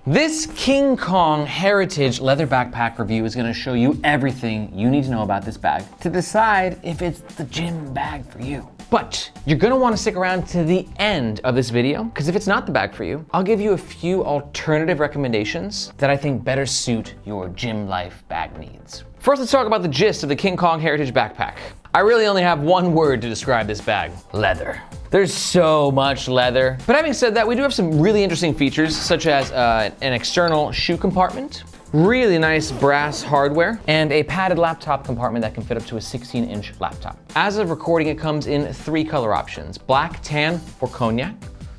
This King Kong Heritage leather backpack review is gonna show you everything you need to know about this bag to decide if it's the gym bag for you. But you're gonna wanna stick around to the end of this video, because if it's not the bag for you, I'll give you a few alternative recommendations that I think better suit your gym life bag needs. First, let's talk about the gist of the King Kong Heritage backpack. I really only have one word to describe this bag: leather. There's so much leather. But having said that, we do have some really interesting features, such as an external shoe compartment, really nice brass hardware, and a padded laptop compartment that can fit up to a 16-inch laptop. As of recording, it comes in 3 color options: black, tan, or cognac.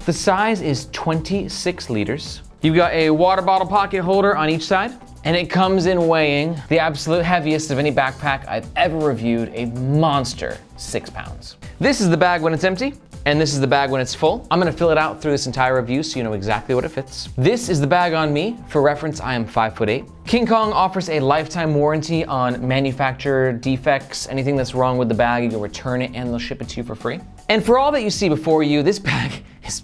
The size is 26 liters. You've got a water bottle pocket holder on each side, and it comes in weighing the absolute heaviest of any backpack I've ever reviewed, a monster 6 pounds. This is the bag when it's empty, and this is the bag when it's full. I'm gonna fill it out through this entire review so you know exactly what it fits. This is the bag on me. For reference, I am 5'8". King Kong offers a lifetime warranty on manufacturer defects. Anything that's wrong with the bag, you can return it and they'll ship it to you for free. And for all that you see before you, this bag is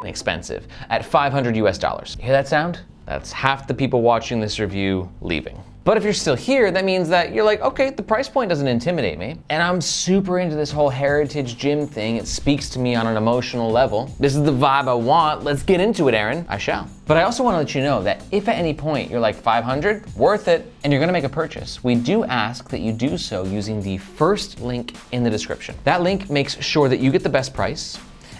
expensive at $500 US. You hear that sound? That's half the people watching this review leaving. But if you're still here, that means that you're like, okay, the price point doesn't intimidate me. And I'm super into this whole heritage gym thing. It speaks to me on an emotional level. This is the vibe I want. Let's get into it, Aaron. I shall. But I also want to let you know that if at any point you're like 500, worth it, and you're gonna make a purchase, we do ask that you do so using the first link in the description. That link makes sure that you get the best price,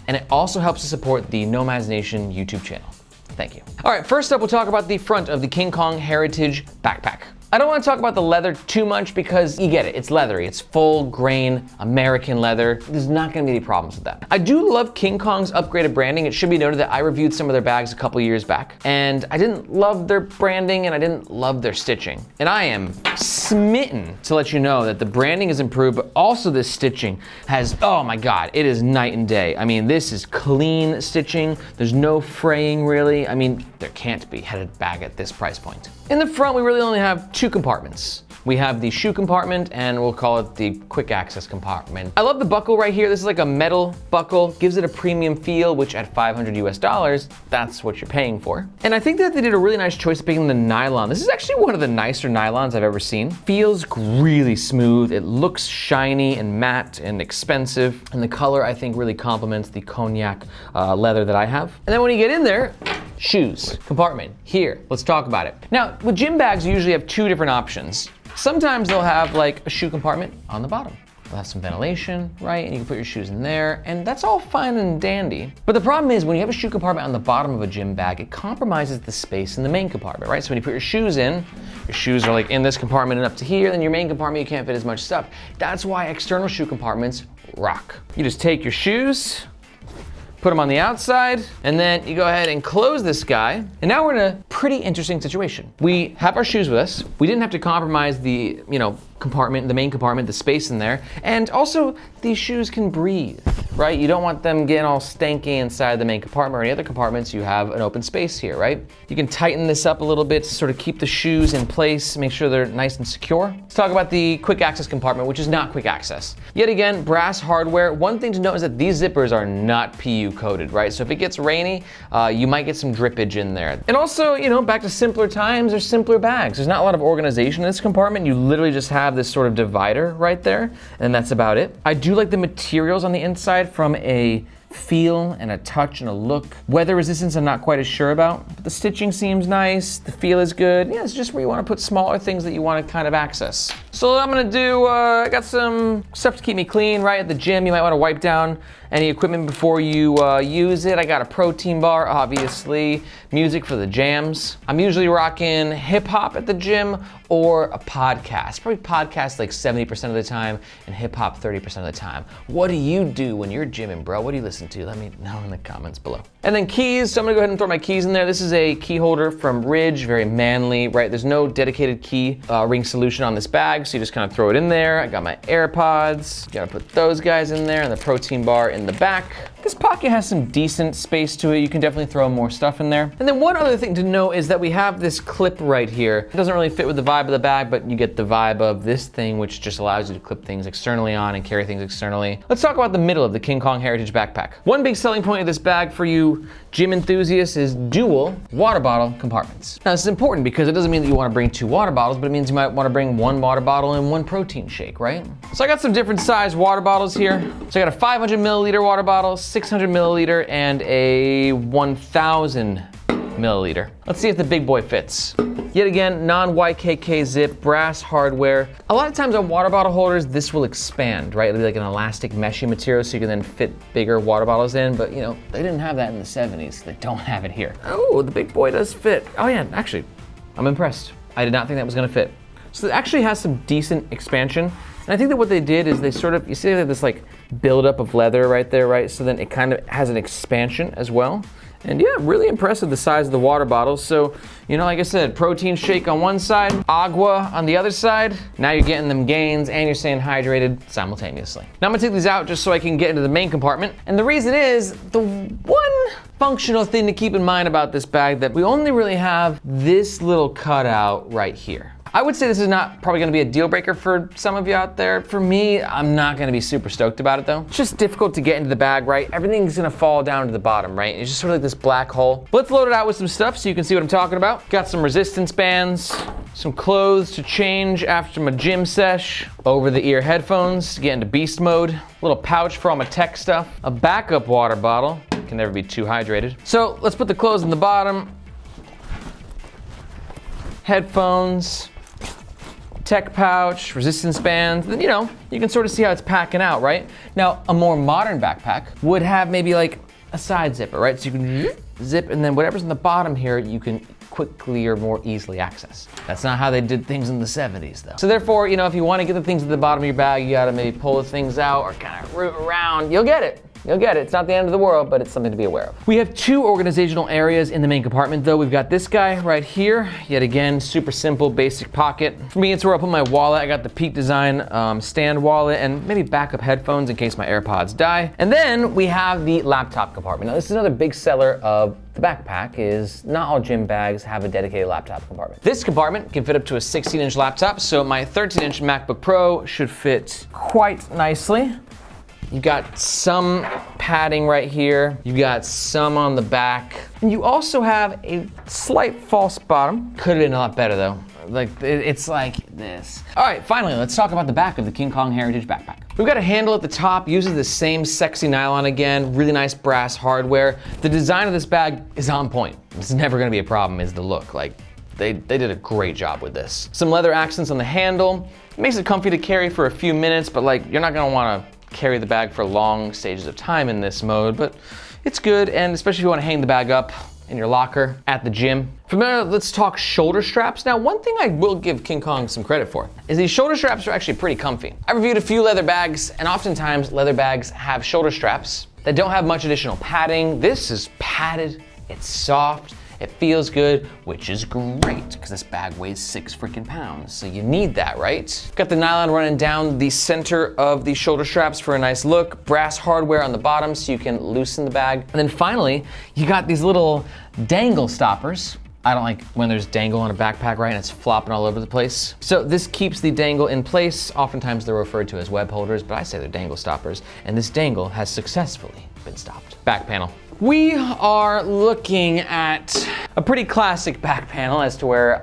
and it also helps to support the Nomads Nation YouTube channel. Thank you. All right, first up, we'll talk about the front of the King Kong Heritage backpack. I don't want to talk about the leather too much because you get it, it's leathery, it's full grain American leather. There's not gonna be any problems with that. I do love King Kong's upgraded branding. It should be noted that I reviewed some of their bags a couple years back, and I didn't love their branding and I didn't love their stitching. And I am smitten to let you know that the branding is improved, but also this stitching has, oh my God, it is night and day. I mean, this is clean stitching. There's no fraying really. I mean, there can't be headed bag at this price point. In the front, we really only have 2 compartments. We have the shoe compartment and we'll call it the quick access compartment. I love the buckle right here. This is like a metal buckle, gives it a premium feel, which at $500 US, that's what you're paying for. And I think that they did a really nice choice of picking the nylon. This is actually one of the nicer nylons I've ever seen. Feels really smooth. It looks shiny and matte and expensive. And the color I think really complements the cognac leather that I have. And then when you get in there, shoes, compartment, here, let's talk about it. Now, with gym bags, you usually have 2 different options. Sometimes they'll have like a shoe compartment on the bottom. They'll have some ventilation, right? And you can put your shoes in there, and that's all fine and dandy. But the problem is when you have a shoe compartment on the bottom of a gym bag, it compromises the space in the main compartment, right? So when you put your shoes in, your shoes are like in this compartment and up to here, then your main compartment, you can't fit as much stuff. That's why external shoe compartments rock. You just take your shoes, put them on the outside, and then you go ahead and close this guy. And now we're in a pretty interesting situation. We have our shoes with us. We didn't have to compromise the, compartment, the main compartment, the space in there. And also, these shoes can breathe, right? You don't want them getting all stanky inside the main compartment or any other compartments. You have an open space here, right? You can tighten this up a little bit to sort of keep the shoes in place, make sure they're nice and secure. Let's talk about the quick access compartment, which is not quick access. Yet again, brass hardware. One thing to note is that these zippers are not PU coated, right? So if it gets rainy, you might get some drippage in there. And also, back to simpler times, there's simpler bags. There's not a lot of organization in this compartment. You literally just have this sort of divider right there, and that's about it. I do like the materials on the inside from a feel and a touch and a look. Weather resistance I'm not quite as sure about, but the stitching seems nice, the feel is good. Yeah, it's just where you want to put smaller things that you want to kind of access. So what I'm gonna do, I got some stuff to keep me clean, right? At the gym, you might want to wipe down any equipment before you use it. I got a protein bar, obviously, music for the jams. I'm usually rocking hip hop at the gym or a podcast. Probably podcast like 70% of the time and hip hop 30% of the time. What do you do when you're gymming, bro? What do you listen to? Let me know in the comments below. And then keys, so I'm gonna go ahead and throw my keys in there. This is a key holder from Ridge, very manly, right? There's no dedicated key ring solution on this bag, so you just kind of throw it in there. I got my AirPods, gotta put those guys in there, and the protein bar in the back. This pocket has some decent space to it. You can definitely throw more stuff in there. And then one other thing to know is that we have this clip right here. It doesn't really fit with the vibe of the bag, but you get the vibe of this thing, which just allows you to clip things externally on and carry things externally. Let's talk about the middle of the King Kong Heritage backpack. One big selling point of this bag for you gym enthusiasts is dual water bottle compartments. Now this is important because it doesn't mean that you want to bring 2 water bottles, but it means you might want to bring 1 water bottle and 1 protein shake, right? So I got some different size water bottles here. So I got a 500 milliliter water bottle, 600 milliliter, and a 1000 milliliter. Let's see if the big boy fits. Yet again, non-YKK zip, brass hardware. A lot of times on water bottle holders, this will expand, right? It'll be like an elastic meshy material so you can then fit bigger water bottles in, but you know, they didn't have that in the 70s. They don't have it here. Oh, the big boy does fit. Oh yeah, actually, I'm impressed. I did not think that was gonna fit. So it actually has some decent expansion. And I think that what they did is they sort of, you see they have this like buildup of leather right there, right? So then it kind of has an expansion as well. And yeah, really impressive the size of the water bottles. So, you know, like I said, protein shake on one side, agua on the other side. Now you're getting them gains and you're staying hydrated simultaneously. Now I'm gonna take these out just so I can get into the main compartment. And the reason is, the one functional thing to keep in mind about this bag that we only really have this little cutout right here. I would say this is not probably gonna be a deal breaker for some of you out there. For me, I'm not gonna be super stoked about it though. It's just difficult to get into the bag, right? Everything's gonna fall down to the bottom, right? It's just sort of like this black hole. But let's load it out with some stuff so you can see what I'm talking about. Got some resistance bands, some clothes to change after my gym sesh, over the ear headphones to get into beast mode, a little pouch for all my tech stuff, a backup water bottle, can never be too hydrated. So let's put the clothes in the bottom, headphones, tech pouch, resistance bands, then you know, you can sort of see how it's packing out, right? Now, a more modern backpack would have maybe like a side zipper, right? So you can zip, and then whatever's in the bottom here, you can quickly or more easily access. That's not how they did things in the 70s though. So therefore, you know, if you want to get the things at the bottom of your bag, you gotta maybe pull the things out or kind of root around. You'll get it. You'll get it. It's not the end of the world, but it's something to be aware of. We have 2 organizational areas in the main compartment though. We've got this guy right here. Yet again, super simple, basic pocket. For me, it's where I'll put my wallet. I got the Peak Design stand wallet and maybe backup headphones in case my AirPods die. And then we have the laptop compartment. Now this is another big seller of the backpack is not all gym bags have a dedicated laptop compartment. This compartment can fit up to a 16-inch laptop, so my 13-inch MacBook Pro should fit quite nicely. You've got some padding right here. You've got some on the back. And you also have a slight false bottom. Could have been a lot better though. Like, it's like this. All right, finally, let's talk about the back of the King Kong Heritage backpack. We've got a handle at the top, uses the same sexy nylon again, really nice brass hardware. The design of this bag is on point. It's never gonna be a problem, is the look. Like, they did a great job with this. Some leather accents on the handle. It makes it comfy to carry for a few minutes, but like, you're not gonna wanna carry the bag for long stages of time in this mode, but it's good, and especially if you wanna hang the bag up in your locker at the gym. From there, let's talk shoulder straps. Now, one thing I will give King Kong some credit for is these shoulder straps are actually pretty comfy. I reviewed a few leather bags, and oftentimes leather bags have shoulder straps that don't have much additional padding. This is padded, it's soft, it feels good, which is great, because this bag weighs 6 freaking pounds, so you need that, right? Got the nylon running down the center of the shoulder straps for a nice look, brass hardware on the bottom so you can loosen the bag. And then finally, you got these little dangle stoppers. I don't like when there's dangle on a backpack, right, and it's flopping all over the place. So this keeps the dangle in place. Oftentimes they're referred to as web holders, but I say they're dangle stoppers, and this dangle has successfully been stopped. Back panel. We are looking at a pretty classic back panel as to where,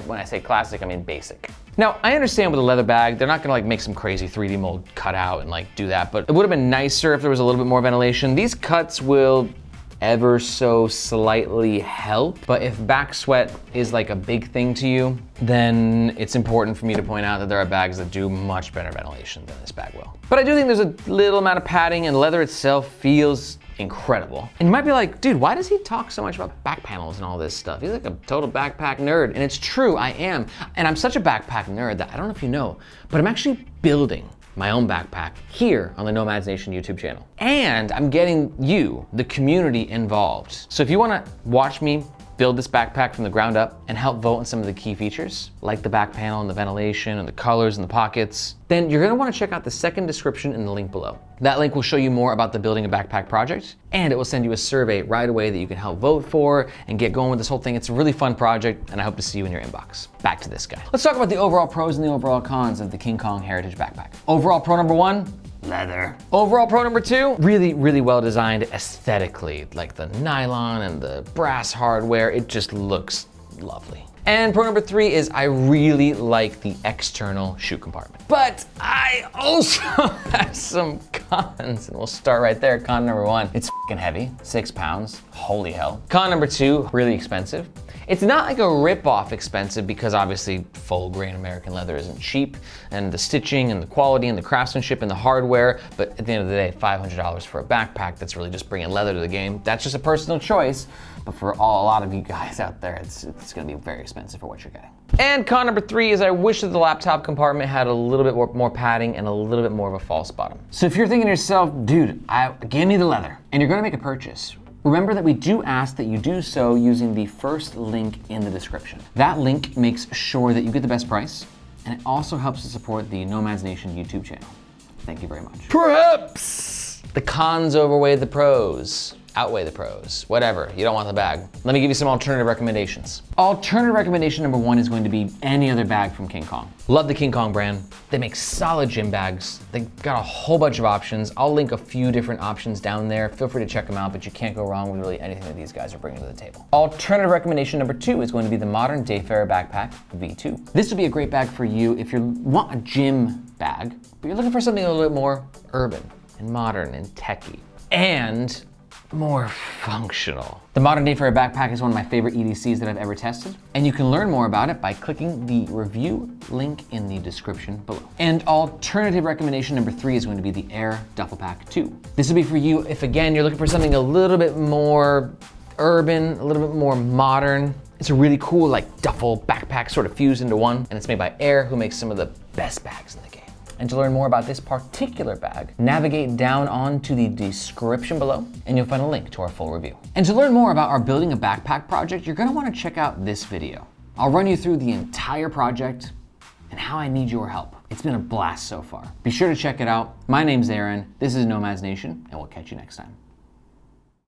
when I say classic, I mean basic. Now, I understand with a leather bag, they're not gonna like make some crazy 3D mold cutout and like do that, but it would have been nicer if there was a little bit more ventilation. These cuts will ever so slightly help, but if back sweat is like a big thing to you, then it's important for me to point out that there are bags that do much better ventilation than this bag will. But I do think there's a little amount of padding, and leather itself feels incredible. And you might be like, dude, why does he talk so much about back panels and all this stuff? He's like a total backpack nerd. And it's true, I am. And I'm such a backpack nerd that I don't know if you know, but I'm actually building my own backpack here on the Nomads Nation YouTube channel. And I'm getting you, the community, involved. So if you wanna watch me build this backpack from the ground up and help vote on some of the key features, like the back panel and the ventilation and the colors and the pockets, then you're gonna wanna check out the second description in the link below. That link will show you more about the Building a Backpack project, and it will send you a survey right away that you can help vote for and get going with this whole thing. It's a really fun project, and I hope to see you in your inbox. Back to this guy. Let's talk about the overall pros and the overall cons of the King Kong Heritage Backpack. Overall pro number 1, leather. Overall pro number 2, really, really well designed aesthetically, like the nylon and the brass hardware. It just looks lovely. And pro number 3 is I really like the external shoe compartment. But I also have some cons, and we'll start right there. Con number 1, it's fucking heavy, 6 pounds, holy hell. Con number 2, really expensive. It's not like a rip-off expensive because obviously full grain American leather isn't cheap, and the stitching and the quality and the craftsmanship and the hardware, but at the end of the day, $500 for a backpack that's really just bringing leather to the game. That's just a personal choice, but for a lot of you guys out there, it's gonna be very expensive for what you're getting. And con number 3 is I wish that the laptop compartment had a little bit more padding and a little bit more of a false bottom. So if you're thinking to yourself, dude, give me the leather, and you're gonna make a purchase, remember that we do ask that you do so using the first link in the description. That link makes sure that you get the best price, and it also helps to support the Nomads Nation YouTube channel. Thank you very much. Perhaps the cons outweigh the pros. Whatever, you don't want the bag. Let me give you some alternative recommendations. Alternative recommendation number 1 is going to be any other bag from King Kong. Love the King Kong brand. They make solid gym bags. They got a whole bunch of options. I'll link a few different options down there. Feel free to check them out, but you can't go wrong with really anything that these guys are bringing to the table. Alternative recommendation number 2 is going to be the Modern Dayfarer Backpack V2. This would be a great bag for you if you want a gym bag, but you're looking for something a little bit more urban and modern and techy and more functional. The Modern Dayfarer Backpack is one of my favorite EDCs that I've ever tested, and you can learn more about it by clicking the review link in the description below. And alternative recommendation number 3 is going to be the Air Duffel Pack 2. This will be for you if, again, you're looking for something a little bit more urban, a little bit more modern. It's a really cool, like, duffel backpack sort of fused into one, and it's made by Air, who makes some of the best bags in the game. And to learn more about this particular bag, navigate down onto the description below and you'll find a link to our full review. And to learn more about our Building a Backpack project, you're gonna wanna check out this video. I'll run you through the entire project and how I need your help. It's been a blast so far. Be sure to check it out. My name's Aaron, this is Nomads Nation, and we'll catch you next time.